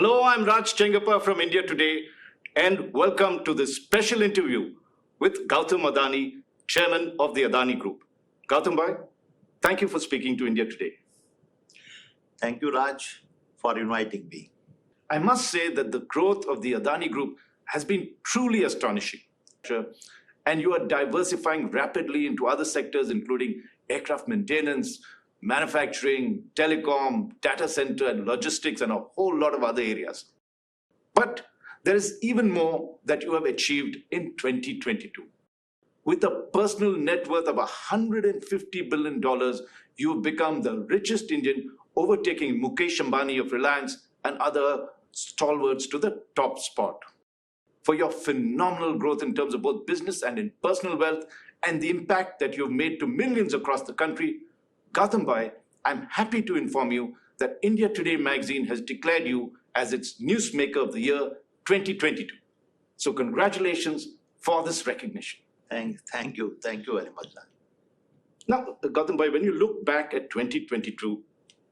Hello, I'm Raj Chengappa from India Today, and welcome to this special interview with Gautam Adani, Chairman of the Adani Group. Gautam bhai, thank you for speaking to India Today. Thank you, Raj, for inviting me. I must say that the growth of the Adani Group has been truly astonishing. And you are diversifying rapidly into other sectors, including aircraft maintenance, manufacturing, telecom, data center, and logistics, and a whole lot of other areas. But there is even more that you have achieved in 2022. With a personal net worth of $150 billion, you've become the richest Indian, overtaking Mukesh Ambani of Reliance and other stalwarts to the top spot. For your phenomenal growth in terms of both business and in personal wealth, and the impact that you've made to millions across the country, Gautam bhai, I'm happy to inform you that India Today magazine has declared you as its Newsmaker of the Year 2022. So congratulations for this recognition. Thank you very much. Now, Gautam bhai, when you look back at 2022,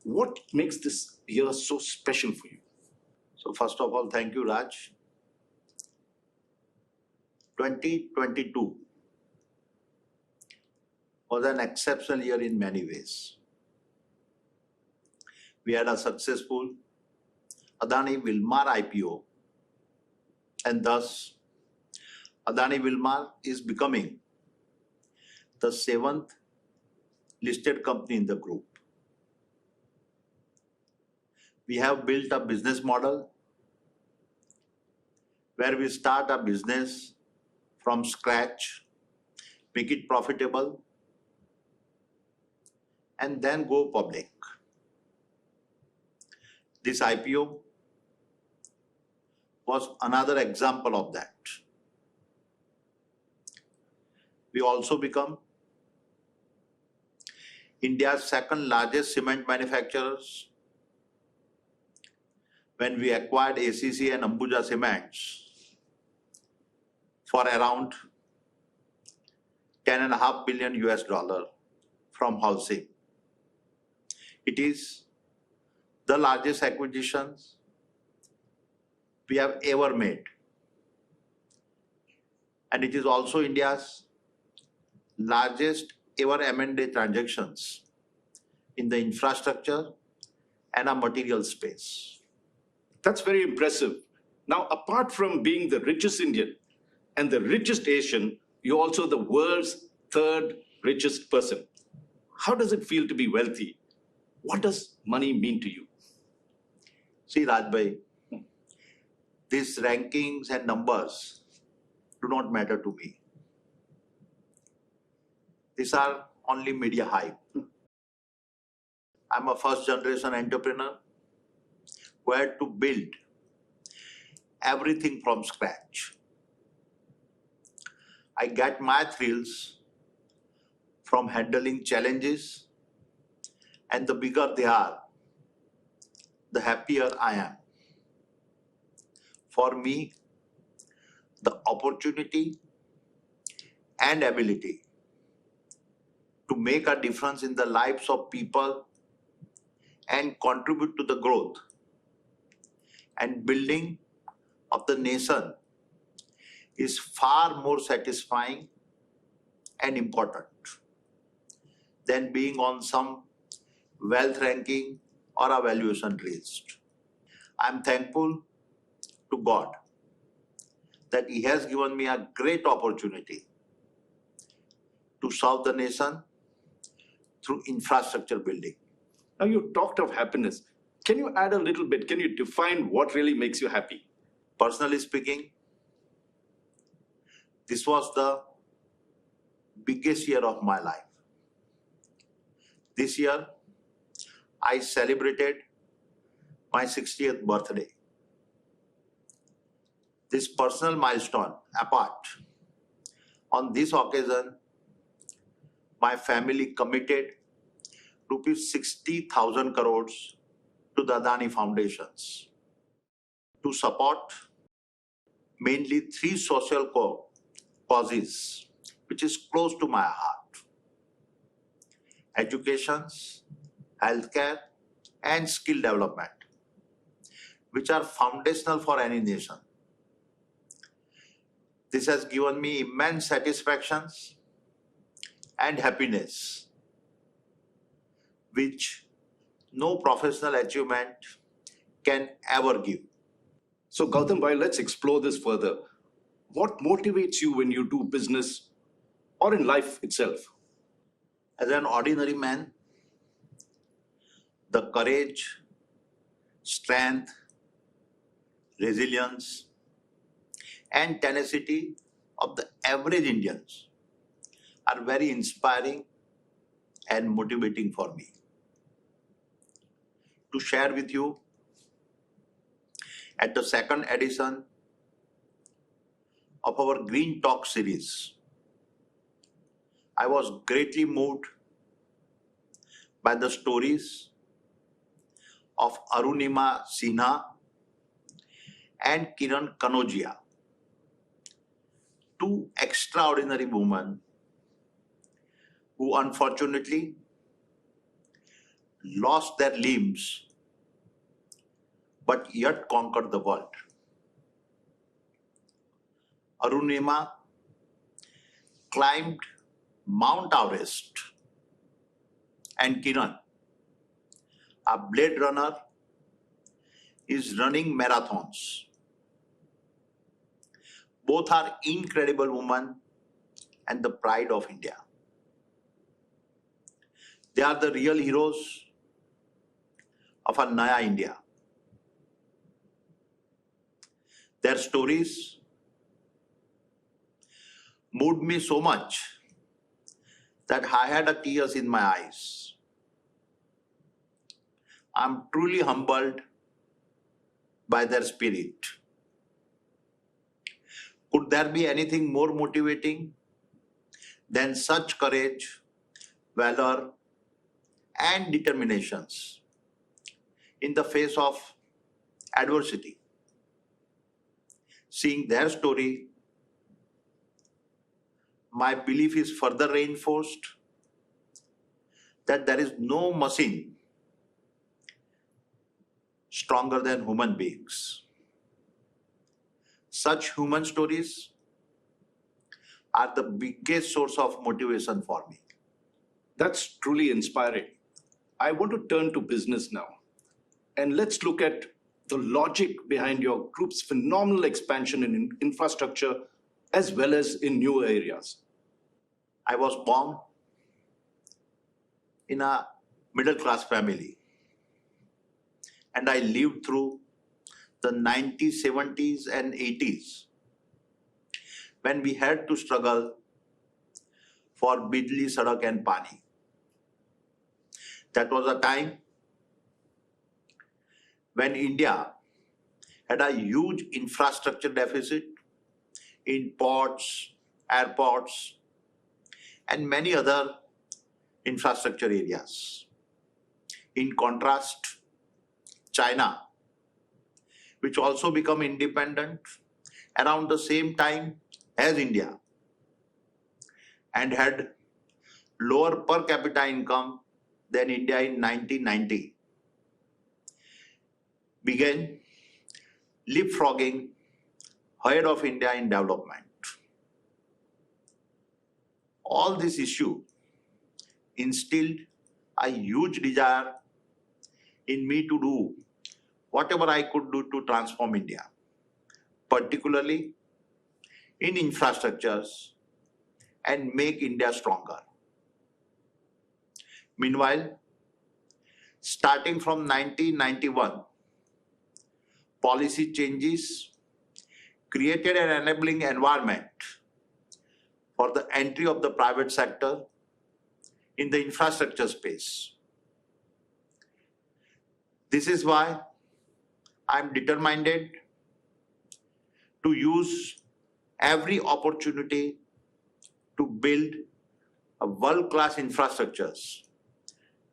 what makes this year so special for you? So first of all, thank you, Raj. 2022 was an exceptional year in many ways. We had a successful Adani Wilmar IPO, and thus Adani Wilmar is becoming the 7th listed company in the group. We have built a business model where we start a business from scratch, make it profitable, and then go public. This IPO was another example of that. We also become India's second largest cement manufacturers when we acquired ACC and Ambuja Cements for around $10.5 billion from housing. It is the largest acquisition we have ever made. And it is also India's largest ever M&A transactions in the infrastructure and a material space. That's very impressive. Now, apart from being the richest Indian and the richest Asian, you're also the world's 3rd richest person. How does it feel to be wealthy? What does money mean to you? See, Rajbhai, these rankings and numbers do not matter to me. These are only media hype. I'm a first-generation entrepreneur who had to build everything from scratch. I get my thrills from handling challenges, and the bigger they are, the happier I am. For me, the opportunity and ability to make a difference in the lives of people and contribute to the growth and building of the nation is far more satisfying and important than being on some wealth ranking or a valuation list. I'm thankful to God that He has given me a great opportunity to serve the nation through infrastructure building. Now, you talked of happiness. Can you add a little bit? Can you define what really makes you happy? Personally speaking, this was the biggest year of my life. This year, I celebrated my 60th birthday. This personal milestone apart, on this occasion, my family committed rupees 60,000 crores to the Adani Foundations to support mainly 3 social causes, which is close to my heart: education, healthcare, and skill development. which are foundational for any nation. This has given me immense satisfactions and happiness, which no professional achievement can ever give. So Gautam bhai, let's explore this further. What motivates you when you do business or in life itself? As an ordinary man, the courage, strength, resilience, and tenacity of the average Indians are very inspiring and motivating for me. To share with you, at the second edition of our Green Talk series, I was greatly moved by the stories of Arunima Sinha and Kiran Kanojia, two extraordinary women who unfortunately lost their limbs but yet conquered the world. Arunima climbed Mount Everest, and Kiran, a blade runner, is running marathons. Both are incredible women and the pride of India. They are the real heroes of a Naya India. Their stories moved me so much that I had tears in my eyes. I'm truly humbled by their spirit. Could there be anything more motivating than such courage, valor, and determinations in the face of adversity? Seeing their story, my belief is further reinforced that there is no machine stronger than human beings. Such human stories are the biggest source of motivation for me. That's truly inspiring. I want to turn to business now. And let's look at the logic behind your group's phenomenal expansion in infrastructure as well as in new areas. I was born in a middle-class family, and I lived through the 90s, 70s, and 80s when we had to struggle for Bijli, Sadak, and Pani. That was a time when India had a huge infrastructure deficit in ports, airports, and many other infrastructure areas. In contrast, China, which also became independent around the same time as India and had lower per capita income than India in 1990, began leapfrogging ahead of India in development. All this issue instilled a huge desire in me to do whatever I could do to transform India, particularly in infrastructures, and make India stronger. Meanwhile, starting from 1991, policy changes created an enabling environment for the entry of the private sector in the infrastructure space. This is why I'm determined to use every opportunity to build a world-class infrastructures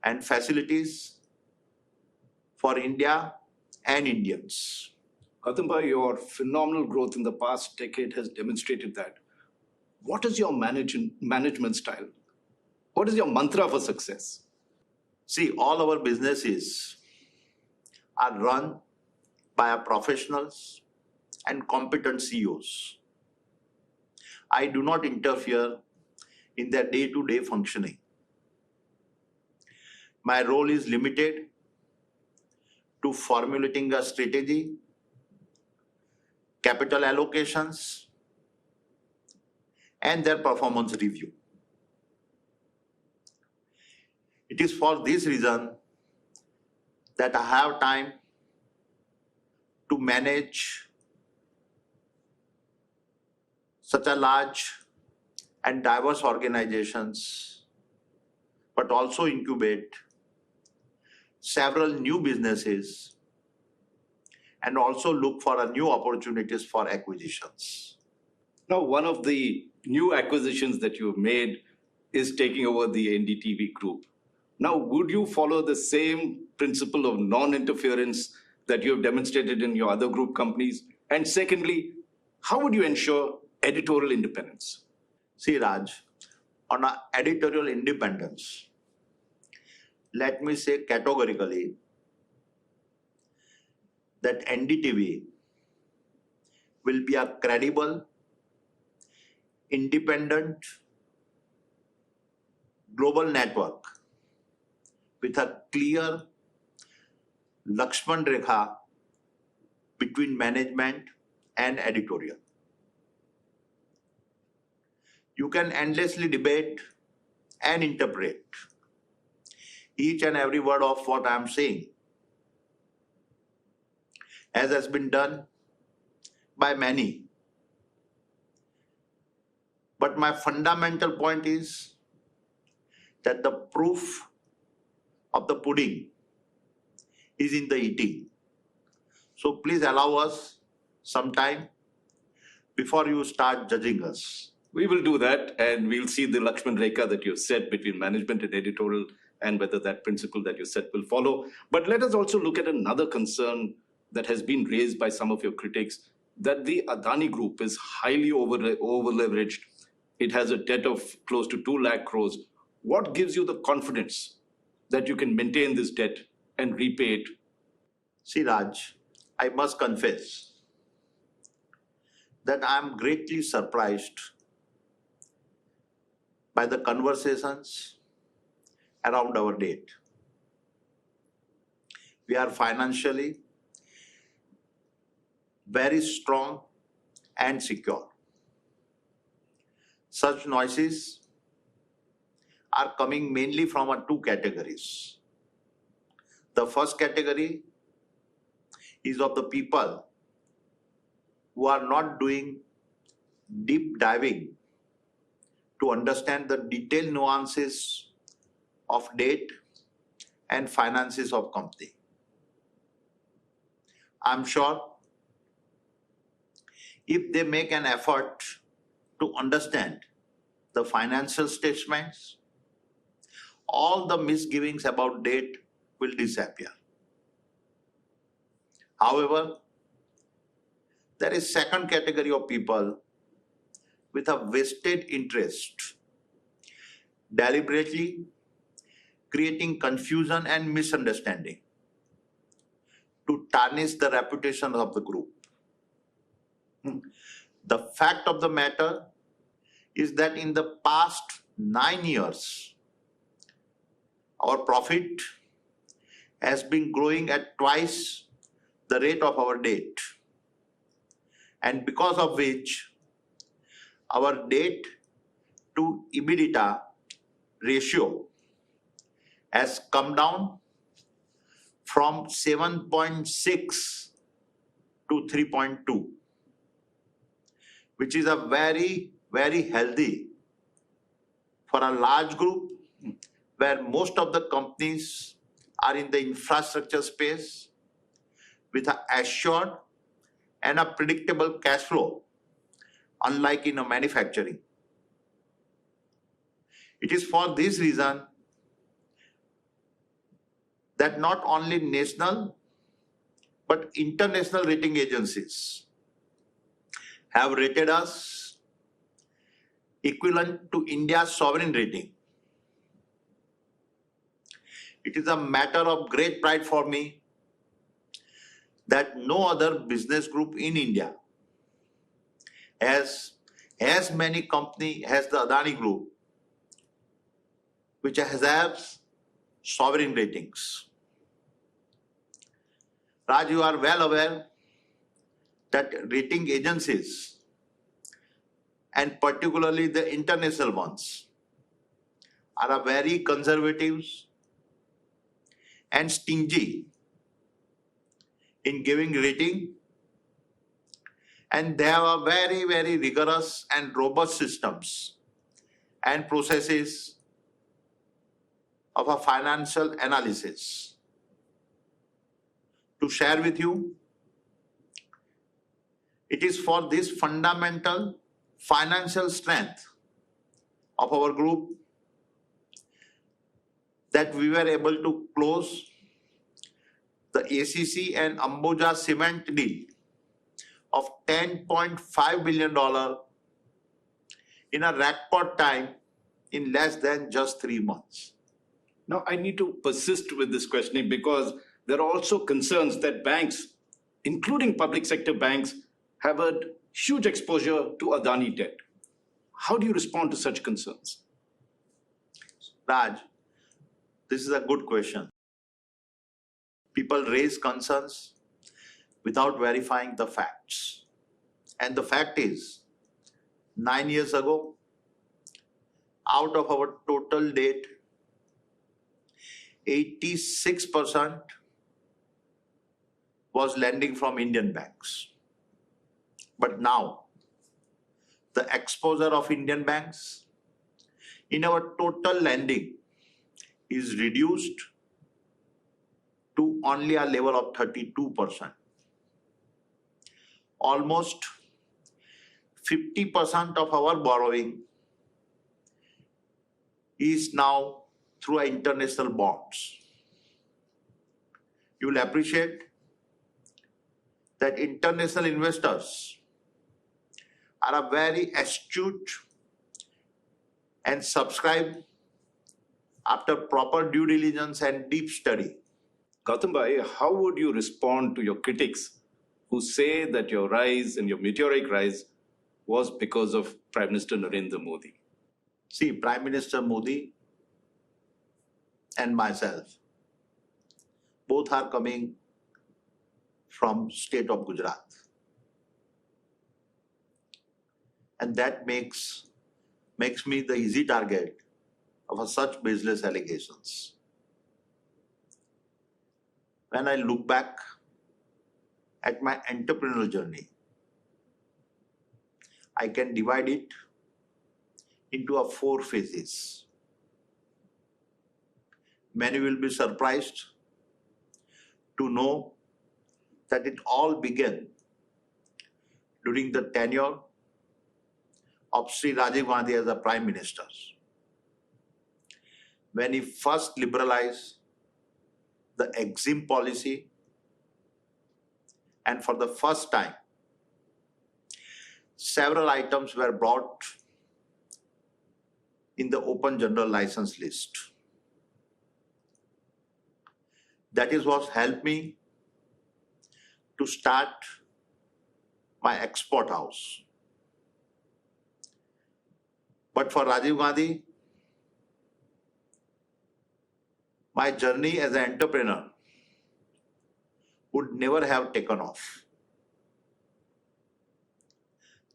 and facilities for India and Indians. Gautam bhai, your phenomenal growth in the past decade has demonstrated that. What is your management style? What is your mantra for success? See, all our businesses are run by our professionals and competent CEOs. I do not interfere in their day-to-day functioning. My role is limited to formulating a strategy, capital allocations, and their performance review. It is for this reason that I have time to manage such a large and diverse organizations, but also incubate several new businesses and also look for new opportunities for acquisitions. Now, one of the new acquisitions that you've made is taking over the NDTV group. Now, would you follow the same principle of non-interference that you have demonstrated in your other group companies? And secondly, how would you ensure editorial independence? See, Raj, on our editorial independence, let me say categorically that NDTV will be a credible, independent, global network with a clear Lakshman Rekha between management and editorial. You can endlessly debate and interpret each and every word of what I am saying, as has been done by many. But my fundamental point is that the proof of the pudding is in the eating. So please allow us some time before you start judging us. We will do that, and we'll see the Lakshman Rekha that you've set between management and editorial, and whether that principle that you set will follow. But let us also look at another concern that has been raised by some of your critics, that the Adani Group is highly over-leveraged. It has a debt of close to 2 lakh crores. What gives you the confidence that you can maintain this debt and repay it? See, Raj, I must confess that I am greatly surprised by the conversations around our debt. We are financially very strong and secure. Such noises are coming mainly from two categories. The first category is of the people who are not doing deep diving to understand the detailed nuances of debt and finances of company. I'm sure if they make an effort to understand the financial statements, all the misgivings about debt will disappear. However, there is second category of people with a vested interest, deliberately creating confusion and misunderstanding to tarnish the reputation of the group. The fact of the matter is that in the past 9 years, our profit has been growing at twice the rate of our debt, and because of which our debt to EBITDA ratio has come down from 7.6 to 3.2, which is a very, very healthy for a large group where most of the companies are in the infrastructure space with an assured and a predictable cash flow, unlike in a manufacturing. It is for this reason that not only national but international rating agencies have rated us equivalent to India's sovereign rating. It is a matter of great pride for me that no other business group in India has as many companies as the Adani Group, which has sovereign ratings. Raj, you are well aware that rating agencies, and particularly the international ones, are very conservative and stingy in giving rating, and they have a very, very rigorous and robust systems and processes of a financial analysis. To share with you, it is for this fundamental financial strength of our group that we were able to close the ACC and Ambuja cement deal of $10.5 billion in a record time in less than just 3 months. Now, I need to persist with this questioning because there are also concerns that banks, including public sector banks, have a huge exposure to Adani debt. How do you respond to such concerns? Raj, this is a good question. People raise concerns without verifying the facts. And the fact is, 9 years ago, out of our total debt, 86% was lending from Indian banks. But now, the exposure of Indian banks in our total lending is reduced to only a level of 32%. Almost 50% of our borrowing is now through international bonds. You will appreciate that international investors are very astute and subscribe after proper due diligence and deep study. Gautam bhai, how would you respond to your critics who say that your rise and your meteoric rise was because of Prime Minister Narendra Modi? See, Prime Minister Modi and myself, both are coming from state of Gujarat. And that makes me the easy target of such baseless allegations. When I look back at my entrepreneurial journey, I can divide it into 4 phases. Many will be surprised to know that it all began during the tenure of Sri Rajiv Gandhi as a Prime Minister, when he first liberalized the EXIM policy, and for the first time, several items were brought in the open general license list. That is what helped me to start my export house. But for Rajiv Gandhi, my journey as an entrepreneur would never have taken off.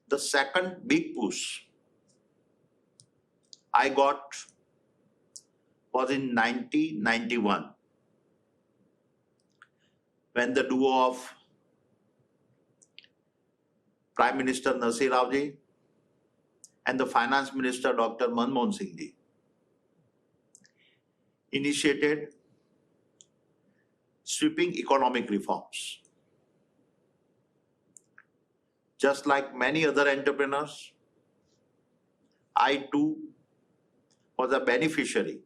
The second big push I got was in 1991, when the duo of Prime Minister Narendra Modi and the Finance Minister Dr. Manmohan Singh ji initiated sweeping economic reforms. Just like many other entrepreneurs, I too was a beneficiary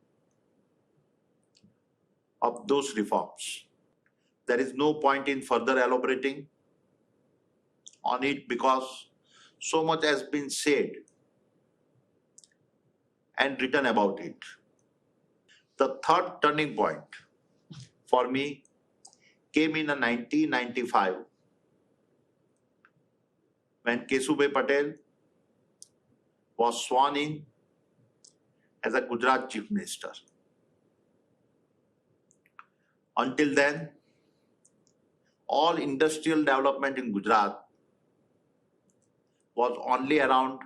of those reforms. There is no point in further elaborating on it because so much has been said and written about it. The third turning point for me came in 1995 when Kesubhai Patel was sworn in as a Gujarat Chief Minister. Until then, all industrial development in Gujarat was only around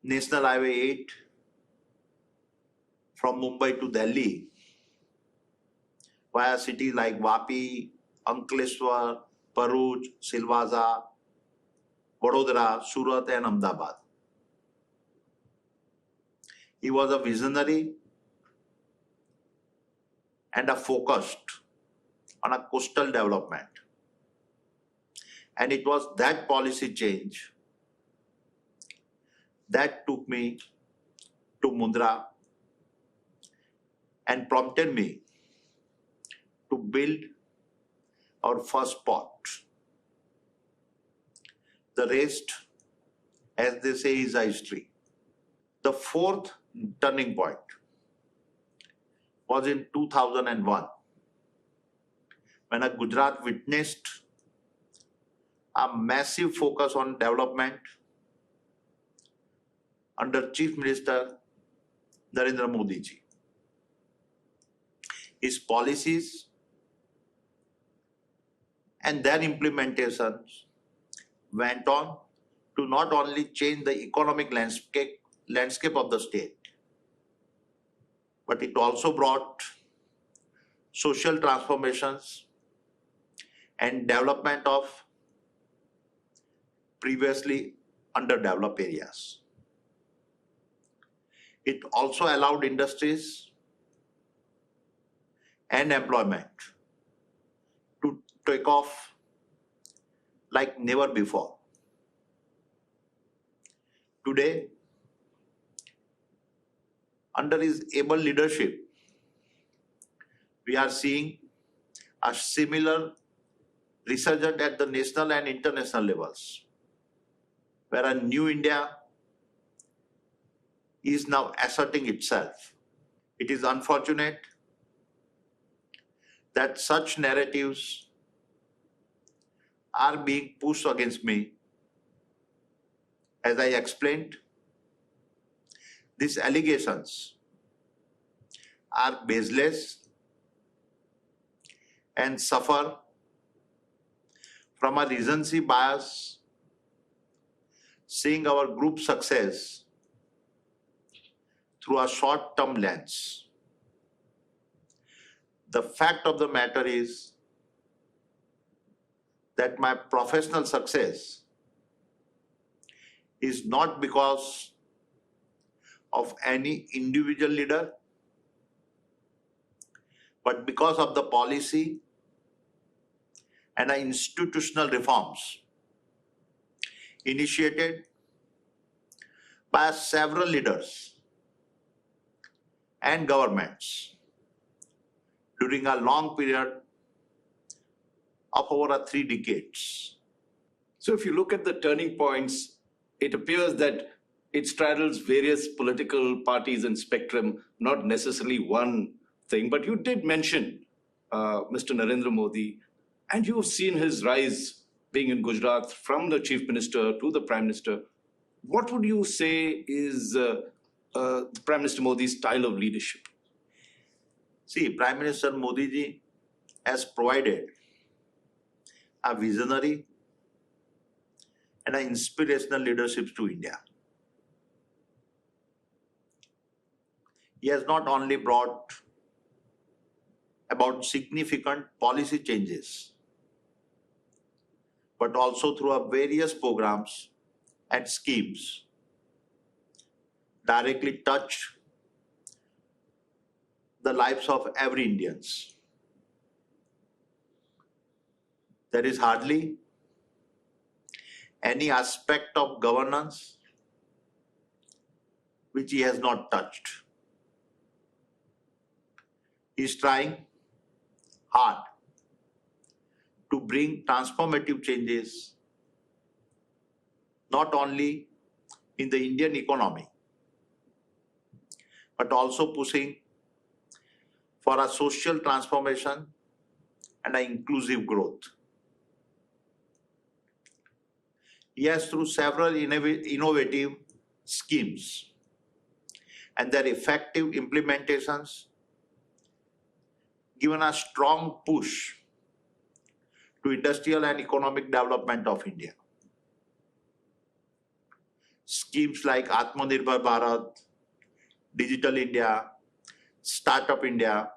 National Highway 8 from Mumbai to Delhi via cities like Vapi, Ankleshwar, Bharuch, Silvassa, Vadodara, Surat and Ahmedabad. He was a visionary and a focused on a coastal development. And it was that policy change that took me to Mundra and prompted me to build our first port. The rest, as they say, is history. The fourth turning point was in 2001 when Gujarat witnessed a massive focus on development under Chief Minister Narendra Modi ji. His policies and their implementations went on to not only change the economic landscape of the state, but it also brought social transformations and development of previously underdeveloped areas. It also allowed industries and employment to take off like never before. Today, under his able leadership, we are seeing a similar resurgence at the national and international levels, where a new India is now asserting itself. It is unfortunate that such narratives are being pushed against me. As I explained, these allegations are baseless and suffer from a recency bias, seeing our group success through a short-term lens. The fact of the matter is that my professional success is not because of any individual leader, but because of the policy and institutional reforms initiated by several leaders and governments during a long period of over 3 decades. So if you look at the turning points, it appears that it straddles various political parties and spectrum, not necessarily one thing. But you did mention Mr. Narendra Modi, and you've seen his rise being in Gujarat from the Chief Minister to the Prime Minister. What would you say is Prime Minister Modi's style of leadership? See, Prime Minister Modi ji has provided a visionary and an inspirational leadership to India. He has not only brought about significant policy changes, but also through our various programs and schemes directly touch the lives of every Indians. There is hardly any aspect of governance which he has not touched. He is trying hard to bring transformative changes not only in the Indian economy, but also pushing for a social transformation and an inclusive growth. He has, through several innovative schemes and their effective implementations, given a strong push to industrial and economic development of India. Schemes like Atmanirbhar Bharat, Digital India, Startup India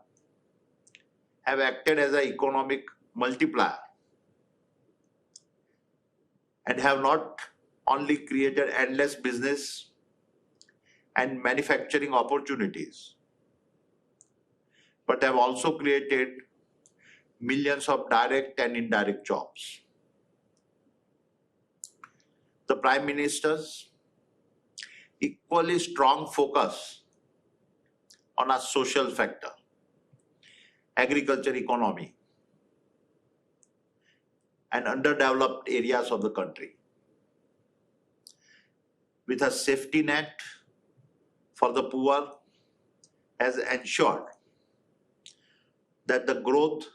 have acted as an economic multiplier and have not only created endless business and manufacturing opportunities, but have also created millions of direct and indirect jobs. The Prime Minister's equally strong focus on a social factor, agriculture economy, and underdeveloped areas of the country, with a safety net for the poor, has ensured that the growth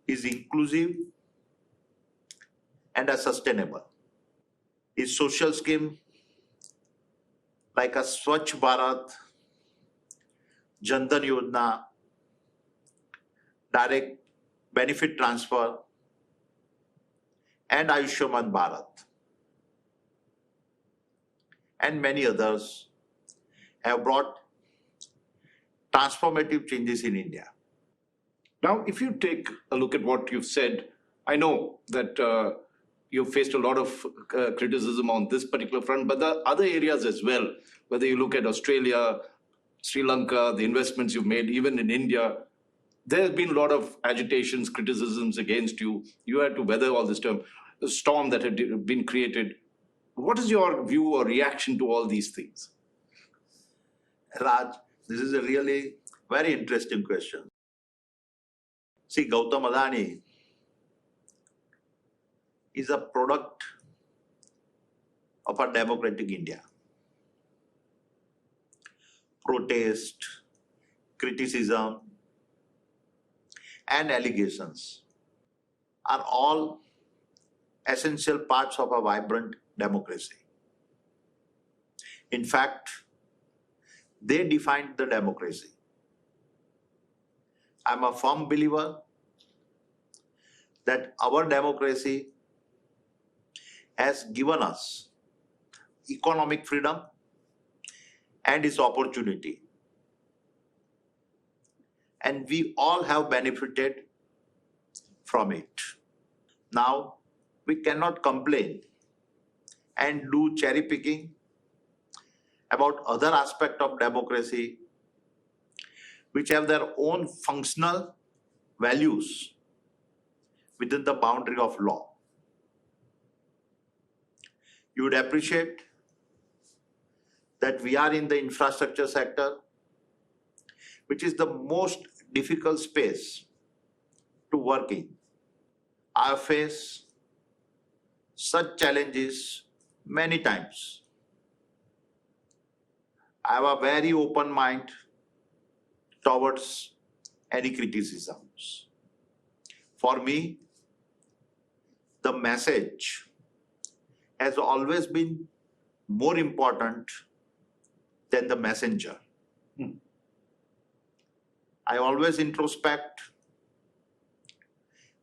is inclusive and sustainable. His social scheme like a Swachh Bharat, Jan Dhan Yojana, direct benefit transfer, and Ayushman Bharat, and many others have brought transformative changes in India. Now, if you take a look at what you've said, I know that you've faced a lot of criticism on this particular front, but there are other areas as well. Whether you look at Australia, Sri Lanka, the investments you've made, even in India, there has been a lot of agitations, criticisms against you. You had to weather all this storm that had been created. What is your view or reaction to all these things? Raj, this is a really very interesting question. See, Gautam Adani is a product of a democratic India. Protest, criticism, and allegations are all essential parts of a vibrant democracy. In fact, they defined the democracy. I'm a firm believer that our democracy has given us economic freedom and its opportunity. And we all have benefited from it. Now, we cannot complain and do cherry picking about other aspects of democracy which have their own functional values within the boundary of law. You would appreciate that we are in the infrastructure sector, which is the most difficult space to work in. I have faced such challenges many times. I have a very open mind towards any criticisms. For me, the message has always been more important than the messenger. I always introspect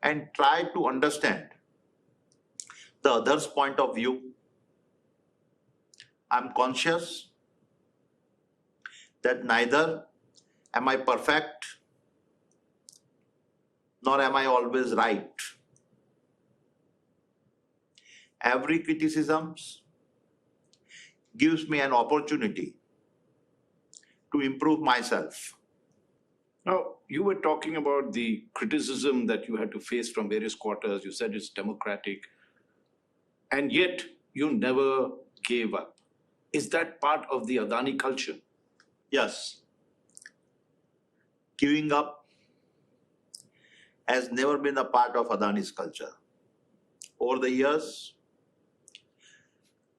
and try to understand the other's point of view. I'm conscious that neither am I perfect, nor am I always right. Every criticism gives me an opportunity to improve myself. Now, you were talking about the criticism that you had to face from various quarters. You said it's democratic, and yet you never gave up. Is that part of the Adani culture? Yes. Giving up has never been a part of Adani's culture. Over the years,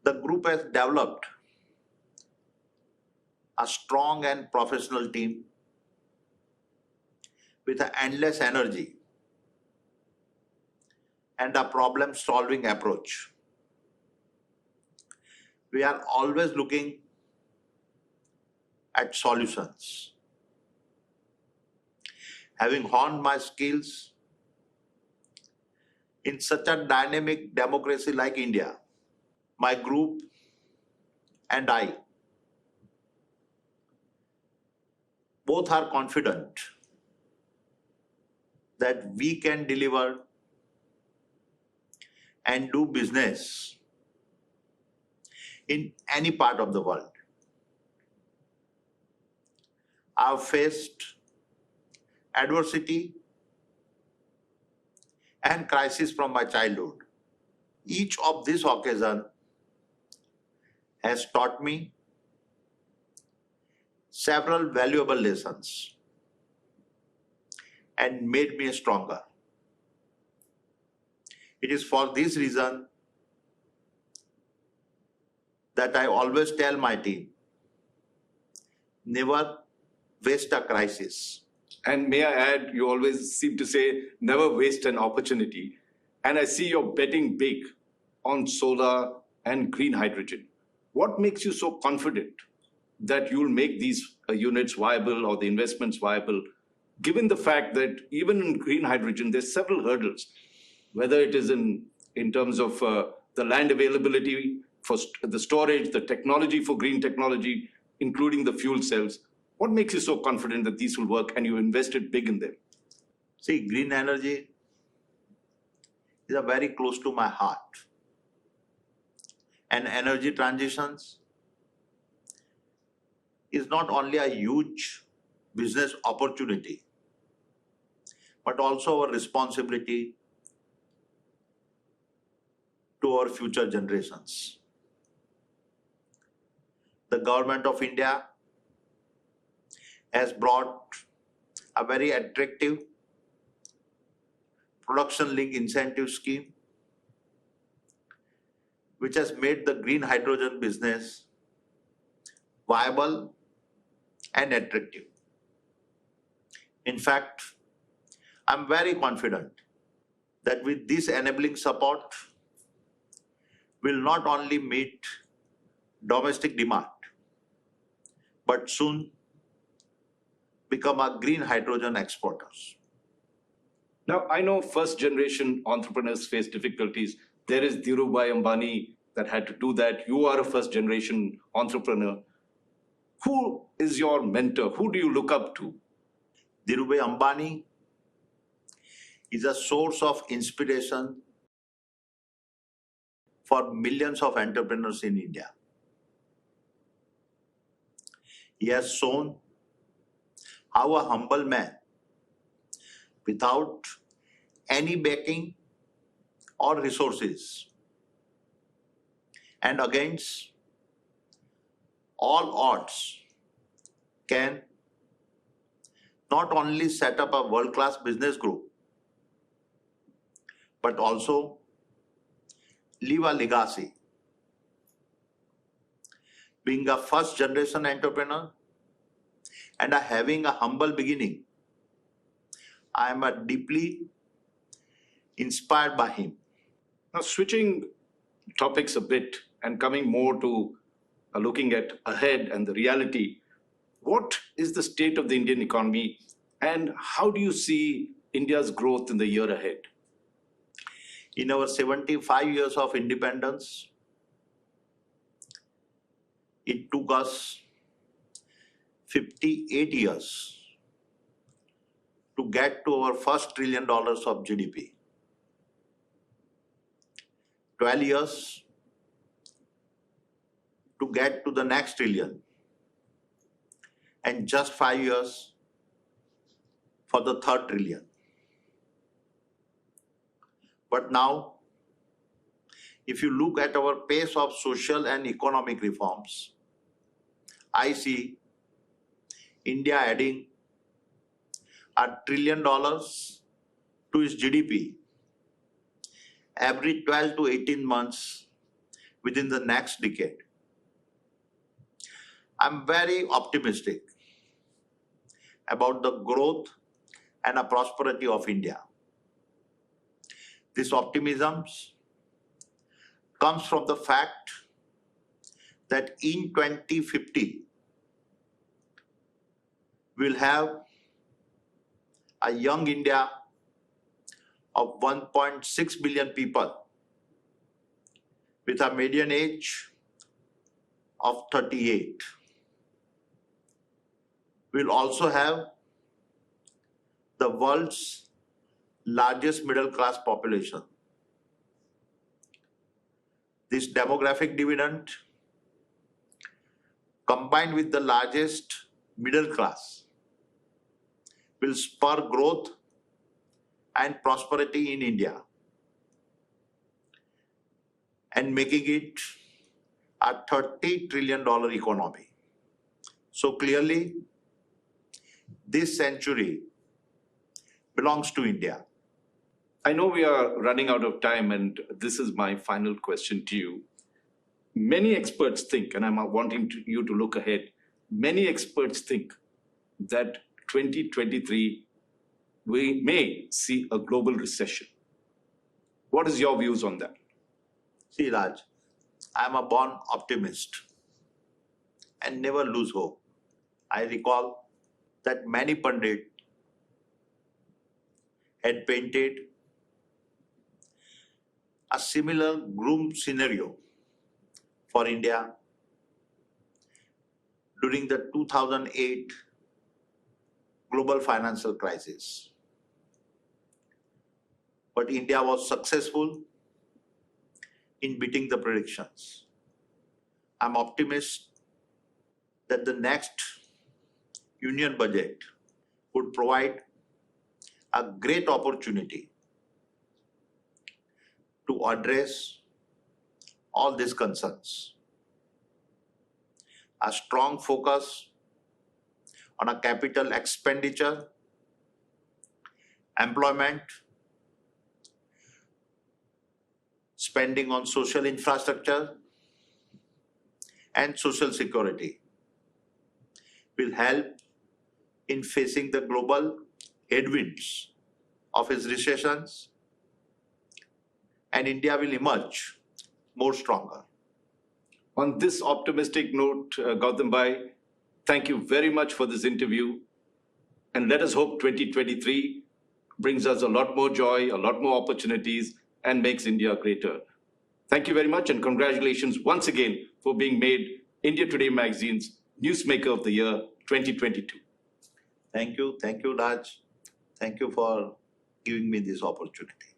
the group has developed a strong and professional team with an endless energy and a problem-solving approach. We are always looking at solutions. Having honed my skills in such a dynamic democracy like India, my group and I both are confident that we can deliver and do business in any part of the world. I've faced adversity and crisis from my childhood. Each of these occasions has taught me several valuable lessons and made me stronger. It is for this reason that I always tell my team, never waste a crisis. And may I add, you always seem to say, never waste an opportunity. And I see you're betting big on solar and green hydrogen. What makes you so confident that you'll make these units viable or the investments viable, given the fact that even in green hydrogen, there's several hurdles, whether it is in terms of the land availability, for the storage, the technology for green technology, including the fuel cells. What makes you so confident that these will work and you invested big in them? See, green energy is very close to my heart. And energy transitions is not only a huge business opportunity, but also a responsibility to our future generations. The government of India has brought a very attractive production-linked incentive scheme, which has made the green hydrogen business viable and attractive. In fact, I'm very confident that with this enabling support, we'll not only meet domestic demand, but soon become a green hydrogen exporters. Now, I know first generation entrepreneurs face difficulties. There is Dhirubhai Ambani that had to do that. You are a first generation entrepreneur. Who is your mentor? Who do you look up to? Dhirubhai Ambani is a source of inspiration for millions of entrepreneurs in India. He has shown how a humble man, without any backing or resources, and against all odds, can not only set up a world-class business group, but also leave a legacy. Being a first-generation entrepreneur and having a humble beginning, I am deeply inspired by him. Now, switching topics a bit and coming more to looking at ahead and the reality, what is the state of the Indian economy and how do you see India's growth in the year ahead? In our 75 years of independence, it took us 58 years to get to our first $1 trillion of GDP. 12 years to get to the next trillion, and just 5 years for the third trillion. But now, if you look at our pace of social and economic reforms, I see India adding $1 trillion to its GDP every 12 to 18 months within the next decade. I'm very optimistic about the growth and a prosperity of India. This optimism comes from the fact that in 2050, we'll have a young India of 1.6 billion people with a median age of 38. We'll also have the world's largest middle class population. This demographic dividend, combined with the largest middle class, will spur growth and prosperity in India and making it a $30 trillion economy. So clearly, this century belongs to India. I know we are running out of time, and this is my final question to you. Many experts think, and I'm wanting you to look ahead, many experts think that 2023, we may see a global recession. What is your views on that? See, Raj, I'm a born optimist and never lose hope. I recall that many pundits had painted a similar grim scenario for India during the 2008 global financial crisis. But India was successful in beating the predictions. I'm optimistic that the next union budget would provide a great opportunity to address all these concerns. A strong focus on a capital expenditure, employment, spending on social infrastructure and social security will help in facing the global headwinds of its recessions, and India will emerge more stronger. On this optimistic note, Gautam Bhai, thank you very much for this interview. And let us hope 2023 brings us a lot more joy, a lot more opportunities, and makes India greater. Thank you very much, and congratulations once again for being made India Today Magazine's Newsmaker of the Year 2022. Thank you, Raj. Thank you for giving me this opportunity.